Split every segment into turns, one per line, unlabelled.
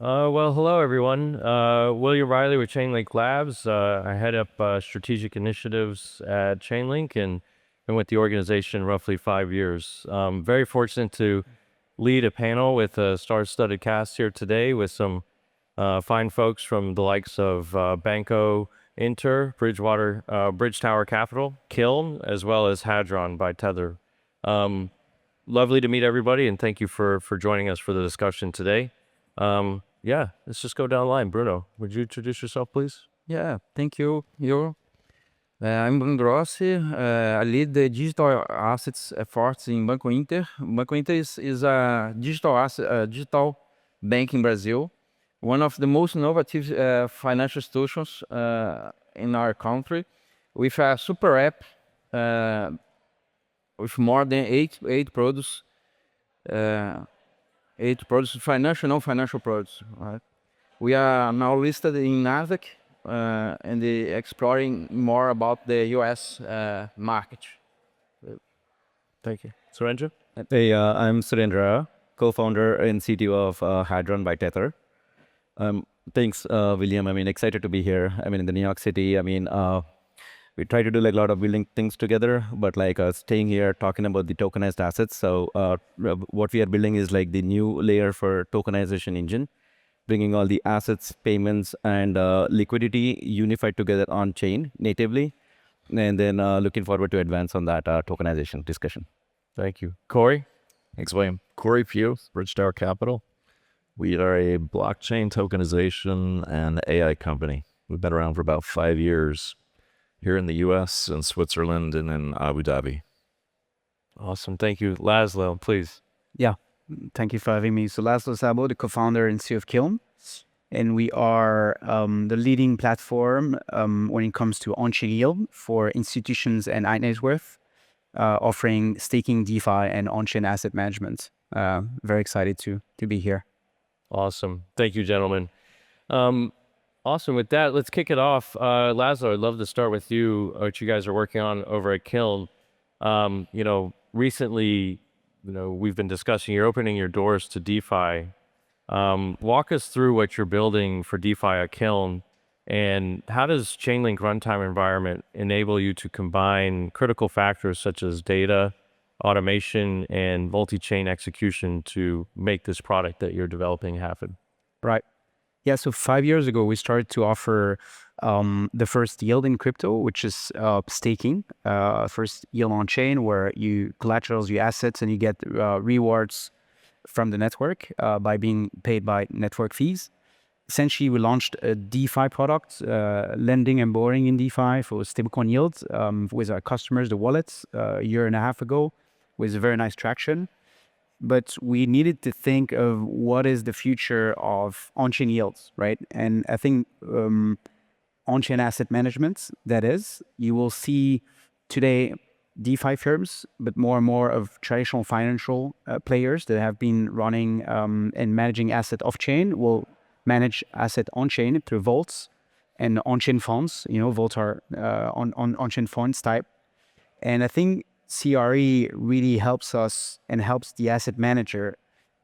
Well, hello everyone. William Reilly with Chainlink Labs. I head up strategic initiatives at Chainlink and been with the organization roughly 5 years. Very fortunate to lead a panel with a star-studded cast here today with some fine folks from the likes of Banco Inter, Bridgetower Capital, Kiln, as well as Hadron by Tether. Lovely to meet everybody, and thank you for joining us for the discussion today. Yeah, let's just go down the line. Bruno, would you introduce yourself, please?
Yeah, thank you. I'm Bruno Grossi. I lead the digital assets efforts in Banco Inter. Banco Inter is a digital bank in Brazil, one of the most innovative financial institutions in our country, with a super app with more than eight products, financial, non-financial products. Right? We are now listed in Nasdaq and exploring more about the US market.
Thank you. Surendra?
Hey, I'm Surendra, co-founder and CTO of Hadron by Tether. Thanks, William. Excited to be here. In the New York City. We try to do like a lot of building things together, but staying here talking about the tokenized assets. So what we are building is like the new layer for tokenization engine, bringing all the assets, payments, and liquidity unified together on chain natively, and then looking forward to advance on that tokenization discussion.
Thank you. Cory?
Thanks, William. Cory, Pugh, Bridgetower Capital. We are a blockchain tokenization and AI company. We've been around for about 5 years here in the US, in Switzerland, and in Abu Dhabi.
Awesome. Thank you. Laszlo, please.
Yeah, thank you for having me. So Laszlo Szabo, the co-founder and CEO of Kiln. And we are the leading platform when it comes to onchain yield for institutions and high net worth, offering staking, DeFi, and on-chain asset management. Very excited to be here.
Awesome. Thank you, gentlemen. Awesome. With that, let's kick it off. Laszlo, I'd love to start with you, what you guys are working on over at Kiln. Recently, we've been discussing you're opening your doors to DeFi. Walk us through what you're building for DeFi at Kiln, and how does Chainlink Runtime Environment enable you to combine critical factors such as data, automation, and multi-chain execution to make this product that you're developing happen?
Right. Yeah, so 5 years ago, we started to offer the first yield in crypto, which is staking, first yield on chain, where you collateralize your assets and you get rewards from the network by being paid by network fees. Essentially, we launched a DeFi product, lending and borrowing in DeFi for stablecoin yields with our customers, the wallets, a year and a half ago, with very nice traction. But we needed to think of what is the future of on-chain yields, right? And I think on-chain asset management, that is, you will see today DeFi firms, but more and more of traditional financial players that have been running and managing asset off-chain will manage asset on-chain through vaults and on-chain funds. Vaults are on-chain funds type. And I think CRE really helps us and helps the asset manager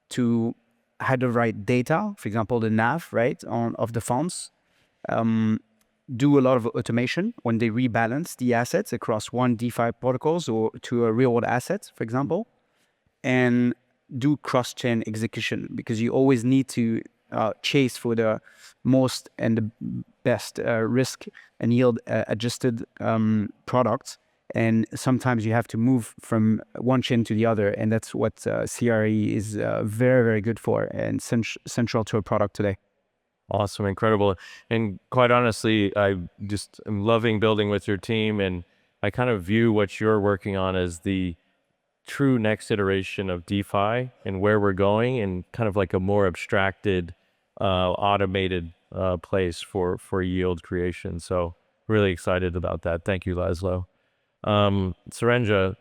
to have the right data, for example, the NAV, right, of the funds, do a lot of automation when they rebalance the assets across one DeFi protocols or to a real-world asset, for example, and do cross-chain execution, because you always need to chase for the most and the best risk and yield adjusted products. And sometimes you have to move from one chain to the other. And that's what CRE is very, very good for and central to a product today.
Awesome. Incredible. And quite honestly, I just am loving building with your team. And I kind of view what you're working on as the true next iteration of DeFi and where we're going, and kind of like a more abstracted, automated place for yield creation. So really excited about that. Thank you, Laszlo. Surendra, I'd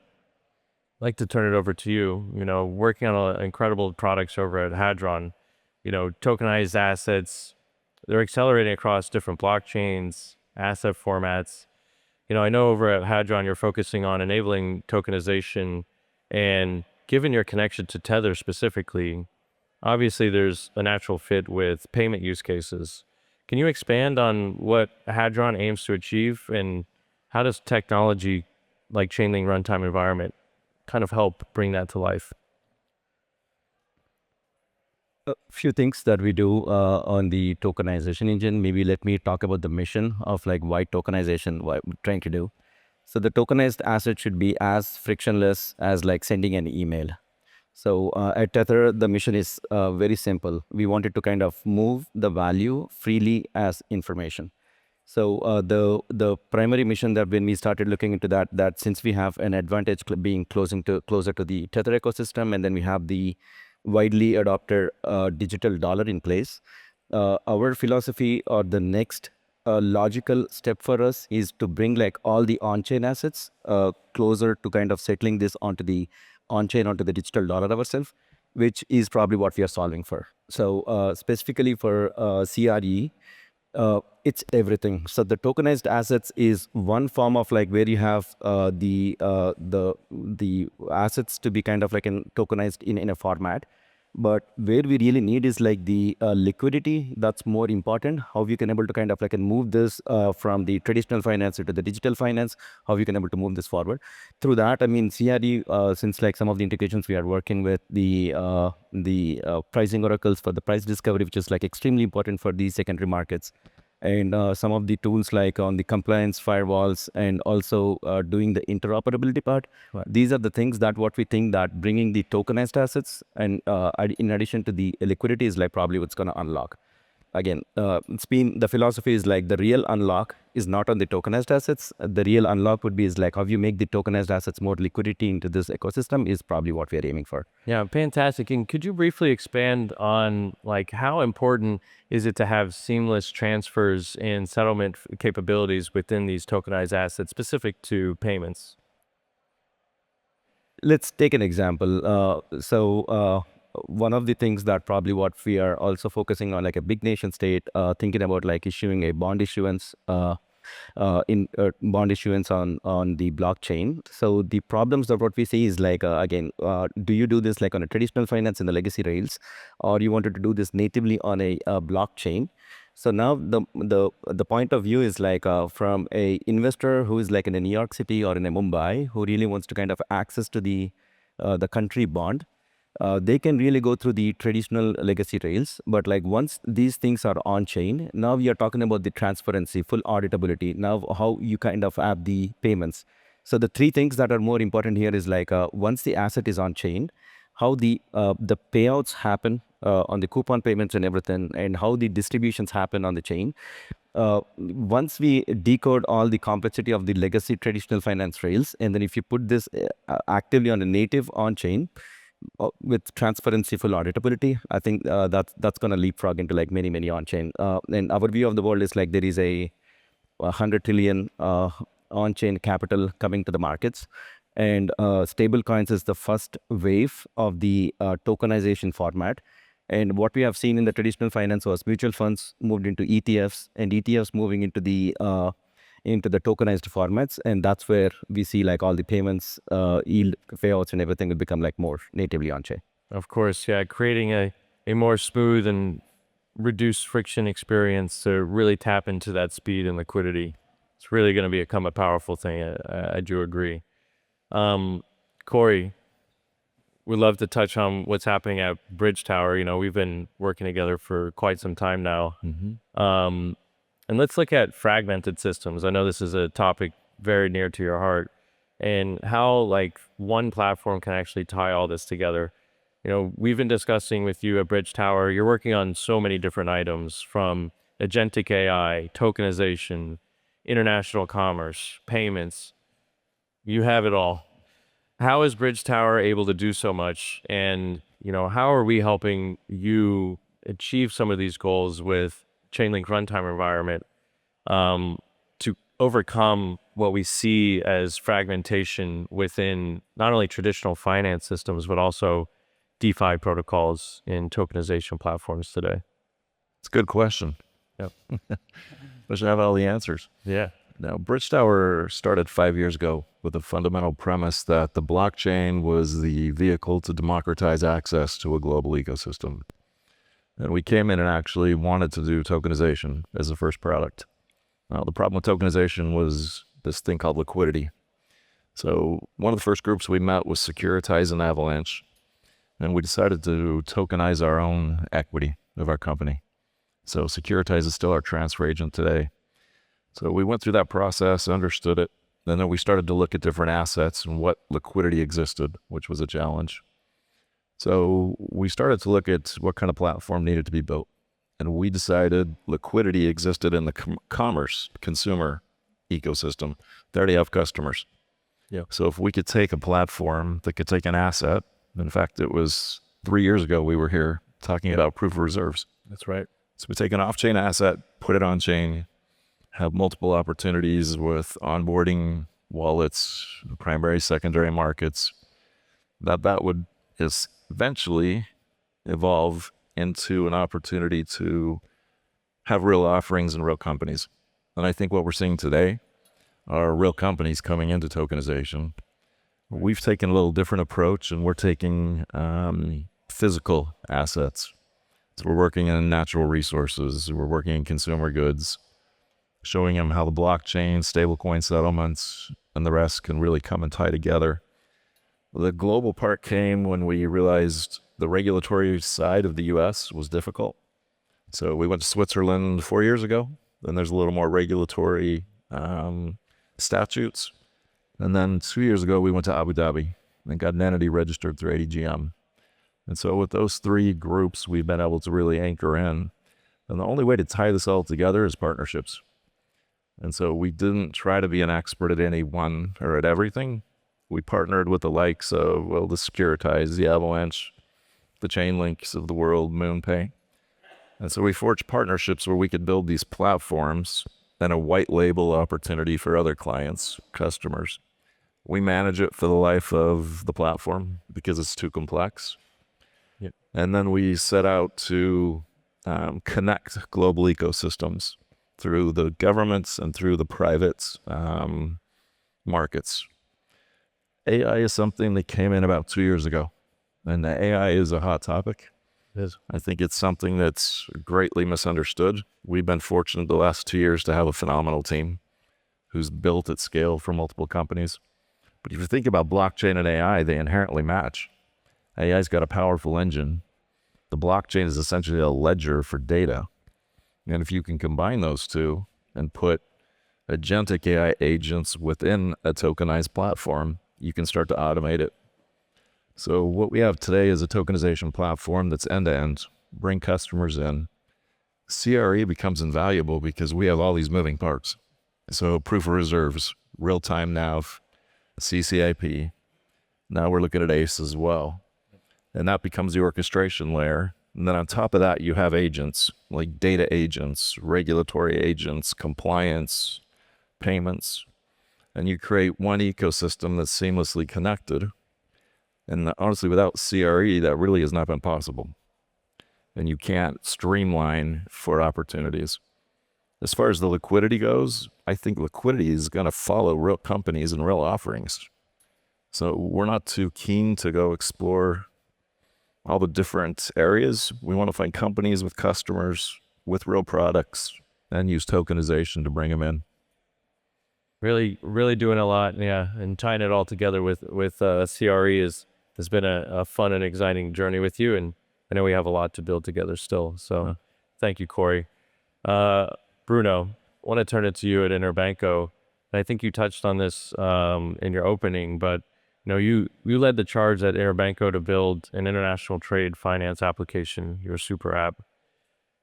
like to turn it over to you. Working on incredible products over at Hadron, tokenized assets, they're accelerating across different blockchains, asset formats. I know over at Hadron, you're focusing on enabling tokenization, and given your connection to Tether specifically, obviously there's a natural fit with payment use cases. Can you expand on what Hadron aims to achieve, and how does technology like Chainlink Runtime Environment kind of help bring that to life?
A few things that we do on the tokenization engine. Maybe let me talk about the mission of like why tokenization, what we're trying to do. So the tokenized asset should be as frictionless as like sending an email. So at Tether, the mission is very simple. We wanted to kind of move the value freely as information. So the primary mission that when we started looking into that since we have an advantage being closer to the Tether ecosystem, and then we have the widely adopted digital dollar in place, our philosophy or the next logical step for us is to bring like all the on-chain assets closer to kind of settling this onto the on-chain, onto the digital dollar ourselves, which is probably what we are solving for. So specifically for CRE, it's everything. So the tokenized assets is one form of like where you have the assets to be kind of like tokenized in a format. But where we really need is like the liquidity. That's more important. How you can able to kind of like move this from the traditional finance to the digital finance. How you can able to move this forward. Through that, I mean, CRE, since like some of the integrations we are working with the pricing oracles for the price discovery, which is like extremely important for these secondary markets. And some of the tools like on the compliance firewalls, and also doing the interoperability part. Right. These are the things that what we think that bringing the tokenized assets and in addition to the liquidity is like probably what's going to unlock. Again, it's been the philosophy is like the real unlock is not on the tokenized assets. The real unlock would be is like how you make the tokenized assets more liquidity into this ecosystem is probably what we are aiming for.
Yeah, fantastic. And could you briefly expand on like how important is it to have seamless transfers and settlement capabilities within these tokenized assets specific to payments?
Let's take an example. One of the things that probably what we are also focusing on, like a big nation state, thinking about like issuing a bond issuance on the blockchain. So the problems that what we see is like again, do you do this like on a traditional finance in the legacy rails, or you wanted to do this natively on a blockchain? So now the point of view is like from a investor who is like in a New York City or in a Mumbai who really wants to kind of access to the country bond. They can really go through the traditional legacy rails, but like once these things are on chain, now we are talking about the transparency, full auditability. Now how you kind of have the payments. So the three things that are more important here is like once the asset is on chain, how the payouts happen on the coupon payments and everything, and how the distributions happen on the chain. Once we decode all the complexity of the legacy traditional finance rails, and then if you put this actively on a native on chain, with transparency, full auditability, I think that's going to leapfrog into like many on-chain. And our view of the world is like there is a 100 trillion on-chain capital coming to the markets, and stablecoins is the first wave of the tokenization format. And what we have seen in the traditional finance was mutual funds moved into ETFs, and ETFs moving into the tokenized formats, and that's where we see like all the payments, yield payouts and everything will become like more natively on-chain.
Of course, yeah, creating a more smooth and reduced friction experience to really tap into that speed and liquidity. It's really going to become a powerful thing. I do agree. Cory, we'd love to touch on what's happening at Bridgetower. You know, we've been working together for quite some time now. Mm-hmm. And let's look at fragmented systems. I know this is a topic very near to your heart, and how like one platform can actually tie all this together. You know, we've been discussing with you at Bridgetower, you're working on so many different items, from agentic AI, tokenization, international commerce, payments. You have it all. How is Bridgetower able to do so much? And, you know, how are we helping you achieve some of these goals with Chainlink Runtime Environment to overcome what we see as fragmentation within not only traditional finance systems, but also DeFi protocols and tokenization platforms today?
It's a good question.
Yep.
We should have all the answers.
Yeah.
Now, Bridgetower started 5 years ago with a fundamental premise that the blockchain was the vehicle to democratize access to a global ecosystem. And we came in and actually wanted to do tokenization as the first product. The problem with tokenization was this thing called liquidity. So one of the first groups we met was Securitize and Avalanche, and we decided to tokenize our own equity of our company. So Securitize is still our transfer agent today. So we went through that process, understood it, and then we started to look at different assets and what liquidity existed, which was a challenge. So we started to look at what kind of platform needed to be built. And we decided liquidity existed in the commerce, consumer ecosystem. They already have customers.
Yeah.
So if we could take a platform that could take an asset, in fact, it was 3 years ago we were here talking about proof of reserves.
That's right.
So we take an off-chain asset, put it on-chain, have multiple opportunities with onboarding wallets, primary, secondary markets, that would eventually evolve into an opportunity to have real offerings and real companies. And I think what we're seeing today are real companies coming into tokenization. We've taken a little different approach, and we're taking physical assets. So we're working in natural resources, we're working in consumer goods, showing them how the blockchain, stablecoin settlements, and the rest can really come and tie together. The global part came when we realized the regulatory side of the US was difficult. So we went to Switzerland 4 years ago, and there's a little more regulatory statutes. And then 2 years ago, we went to Abu Dhabi and got an entity registered through ADGM. And so with those three groups, we've been able to really anchor in. And the only way to tie this all together is partnerships. And so we didn't try to be an expert at any one or at everything. We partnered with the likes of, well, the Securitize, the Avalanche, the Chainlinks of the world, MoonPay. And so we forged partnerships where we could build these platforms and a white label opportunity for other clients, customers. We manage it for the life of the platform because it's too complex.
Yeah.
And then we set out to connect global ecosystems through the governments and through the private markets. AI is something that came in about 2 years ago, and the AI is a hot topic.
It is.
I think it's something that's greatly misunderstood. We've been fortunate the last 2 years to have a phenomenal team who's built at scale for multiple companies. But if you think about blockchain and AI, they inherently match. AI's got a powerful engine. The blockchain is essentially a ledger for data. And if you can combine those two and put agentic AI agents within a tokenized platform, you can start to automate it. So what we have today is a tokenization platform that's end-to-end, bring customers in. CRE becomes invaluable because we have all these moving parts. So proof of reserves, real-time NAV, CCIP. Now we're looking at ACE as well. And that becomes the orchestration layer. And then on top of that, you have agents, like data agents, regulatory agents, compliance, payments. And you create one ecosystem that's seamlessly connected. And honestly, without CRE, that really has not been possible. And you can't streamline for opportunities. As far as the liquidity goes, I think liquidity is going to follow real companies and real offerings. So we're not too keen to go explore all the different areas. We want to find companies with customers, with real products, and use tokenization to bring them in.
Really doing a lot, yeah, and tying it all together with CRE has been a fun and exciting journey with you, and I know we have a lot to build together still. So, Thank you, Cory. Bruno, I want to turn it to you at Interbanco. And I think you touched on this in your opening, but you led the charge at Interbanco to build an international trade finance application, your super app,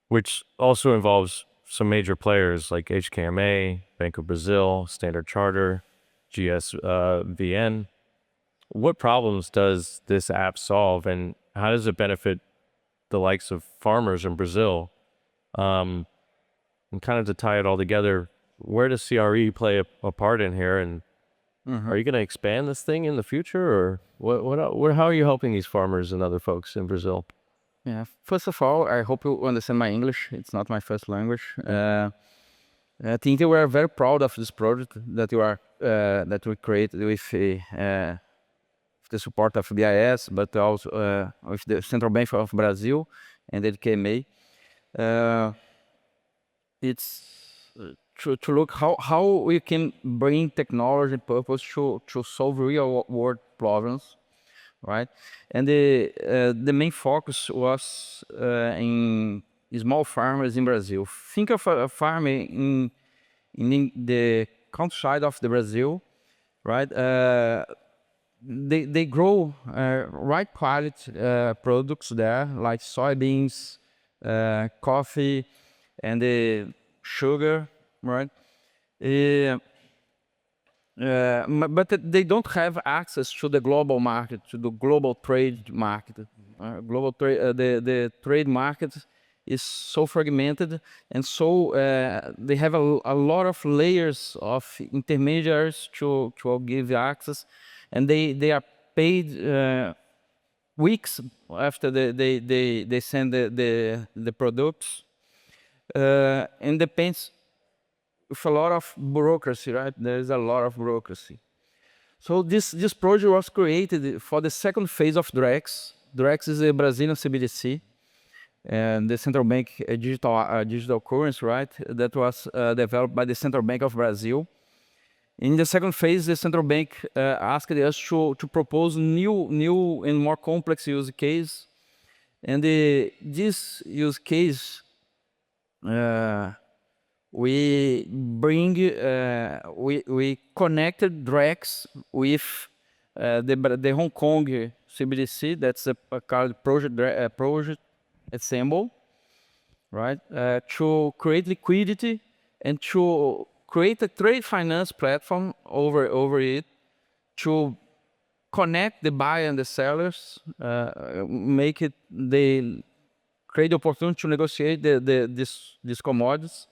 which also involves some major players like HKMA, Banco Brazil, Standard Chartered, GSVN. What problems does this app solve, and how does it benefit the likes of farmers in Brazil? And kind of to tie it all together, where does CRE play a part in here, and are you going to expand this thing in the future, or how are you helping these farmers and other folks in Brazil?
Yeah, first of all, I hope you understand my English. It's not my first language. I think that we are very proud of this project that we created with the support of BIS, but also with the Central Bank of Brazil and LKMA. It's to look how we can bring technology and purpose to solve real world problems, right? And the main focus was in small farmers in Brazil. Think of a farmer in the countryside of the Brazil, right? They grow right quality products there, like soybeans, coffee, and sugar, right? But they don't have access to the global market, to the global trade market. Global trade, the trade market is so fragmented, and so they have a lot of layers of intermediaries to give access, and they are paid weeks after they send the products, and depends with a lot of bureaucracy, right? There's a lot of bureaucracy. So this project was created for the second phase of DREX. DREX is a Brazilian CBDC, and the central bank digital currency, right? That was developed by the Central Bank of Brazil. In the second phase, the central bank asked us to propose new and more complex use case, and this use case we connected DREX with the Hong Kong CBDC. That's called project Assemble, right? To create liquidity and to create a trade finance platform over it, to connect the buyer and the sellers, make it create the opportunity to negotiate these commodities,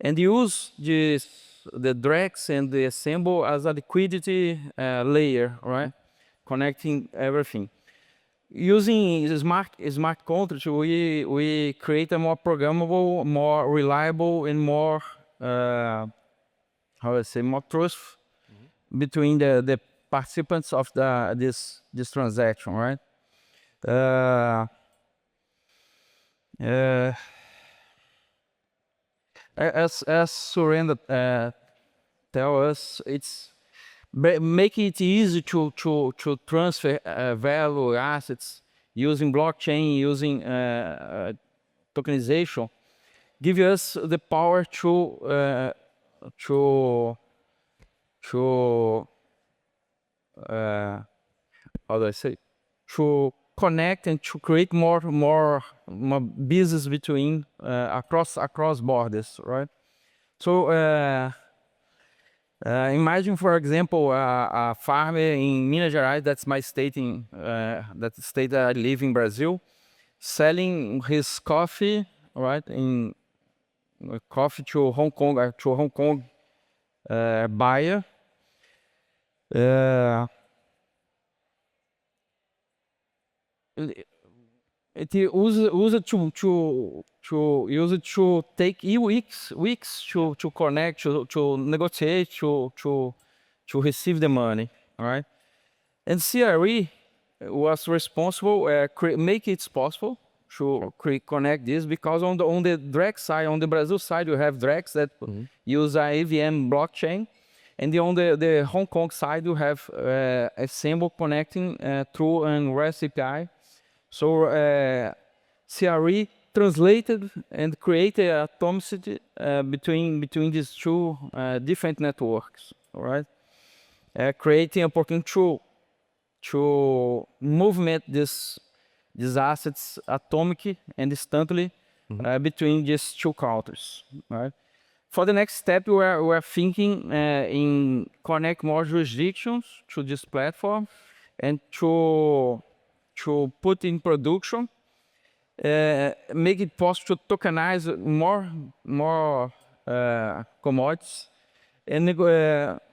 and use the DREX and the Assemble as a liquidity layer, right? Connecting everything. Using smart contracts, we create a more programmable, more reliable, and more more trust between the participants of this transaction, right? As Surendra tell us, it's make it easy to transfer value assets using blockchain, using tokenization. Give us the power to how do I say, to connect and to create more business between across borders, right? So imagine, for example, a farmer in Minas Gerais, that's my state that's the state that I live in Brazil, selling his coffee, right, in coffee to Hong Kong buyer. It use it to take weeks to connect, to negotiate, to receive the money, all right? And CRE was responsible, make it possible to connect this, because on the DREX side, on the Brazil side, you have DREX that use a AVM blockchain, and on the Hong Kong side, you have Assemble connecting through an REST API. So CRE translated and created atomicity between these two different networks, all right? Creating opportunity to movement these assets atomically and instantly between these two countries, right? For the next step, we are thinking in connect more jurisdictions to this platform, and to put in production, make it possible to tokenize more commodities, and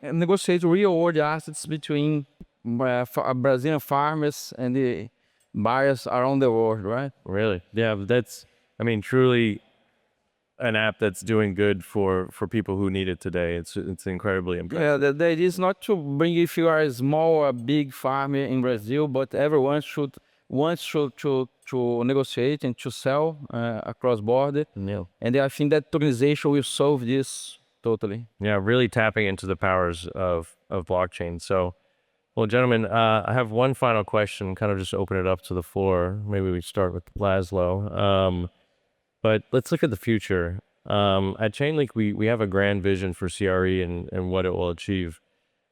negotiate real world assets between Brazilian farmers and the buyers around the world, right?
Really? Yeah, that's, I mean, truly an app that's doing good for people who need it today. It's incredibly impressive.
Yeah, the idea is not to bring if you are a small or big farmer in Brazil, but everyone should wants to negotiate and to sell across border.
Yeah.
And I think that tokenization will solve this totally.
Yeah, really tapping into the powers of blockchain. So, well, gentlemen, I have one final question, kind of just open it up to the floor. Maybe we start with Laszlo. But let's look at the future. At Chainlink, we have a grand vision for CRE and what it will achieve.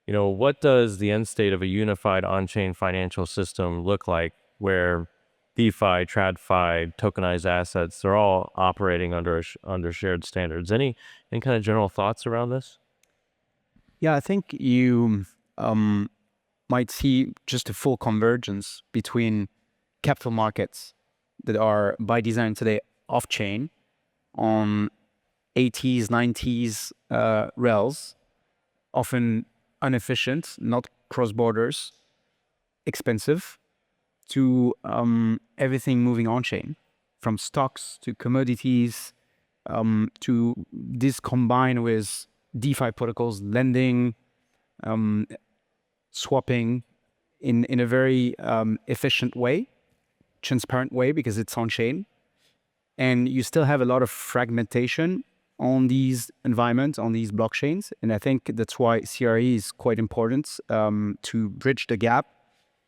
You know, what does the end state of a unified on-chain financial system look like where DeFi, TradFi, tokenized assets, they're all operating under shared standards? Any kind of general thoughts around this?
Yeah, I think you might see just a full convergence between capital markets that are by design today off-chain on 80s, 90s rails, often inefficient, not cross borders, expensive, to everything moving on-chain, from stocks to commodities, to this combined with DeFi protocols, lending, swapping in a very efficient way, transparent way, because it's on-chain. And you still have a lot of fragmentation on these environments, on these blockchains. And I think that's why CRE is quite important to bridge the gap.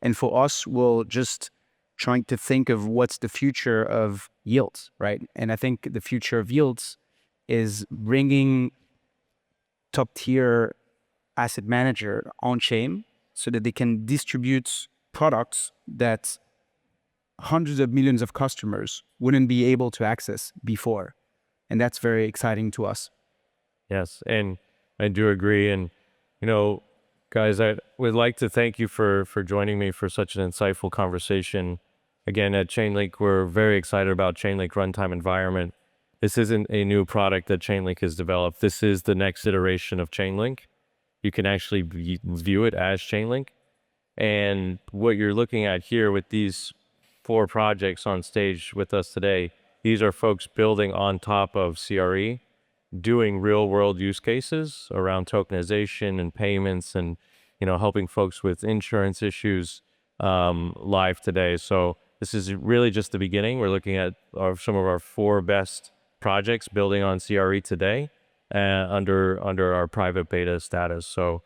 And for us, we'll just trying to think of what's the future of yields, right? And I think the future of yields is bringing top tier asset manager on chain so that they can distribute products that hundreds of millions of customers wouldn't be able to access before. And that's very exciting to us.
Yes, and I do agree. And, you know, guys, I would like to thank you for joining me for such an insightful conversation. Again, at Chainlink, we're very excited about Chainlink Runtime Environment. This isn't a new product that Chainlink has developed. This is the next iteration of Chainlink. You can actually view it as Chainlink. And what you're looking at here with these 4 projects on stage with us today, these are folks building on top of CRE, doing real world use cases around tokenization and payments and, you know, helping folks with insurance issues live today. So this is really just the beginning. We're looking at some of our 4 best projects building on CRE today under our private beta status. So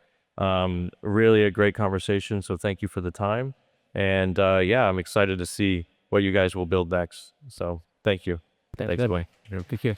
really a great conversation. So thank you for the time. And yeah, I'm excited to see what you guys will build next. So thank you. Thanks, Boy.
Thank you.